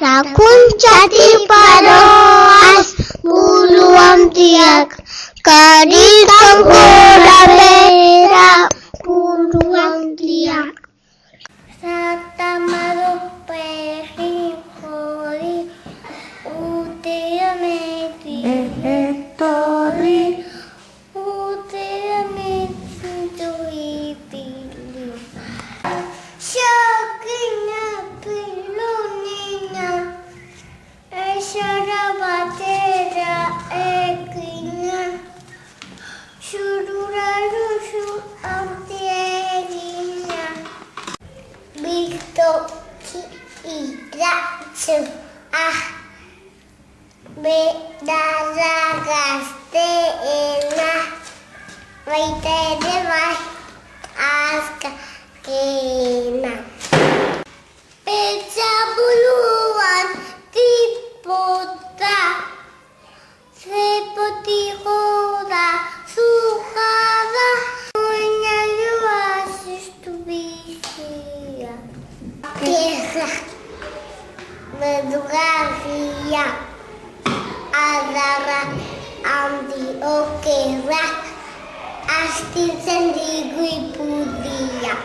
Lakuntzatik paroaz buruan tiak, karitan gora bera buruan tiak. Zatamado perri jori, utea meti etorri, utea meti ipili. Shakina pilonina, eshara batera ekina, shurura rushu amtiegina. Bito ki iratsu bedara gazteena, baita ere bai azkakena. Petxa buruan tipota, zepoti joda zujada, oina joa ziztu bizia. Tierra, bedugarria, adarra handi okerra, astintzen digu ipudia.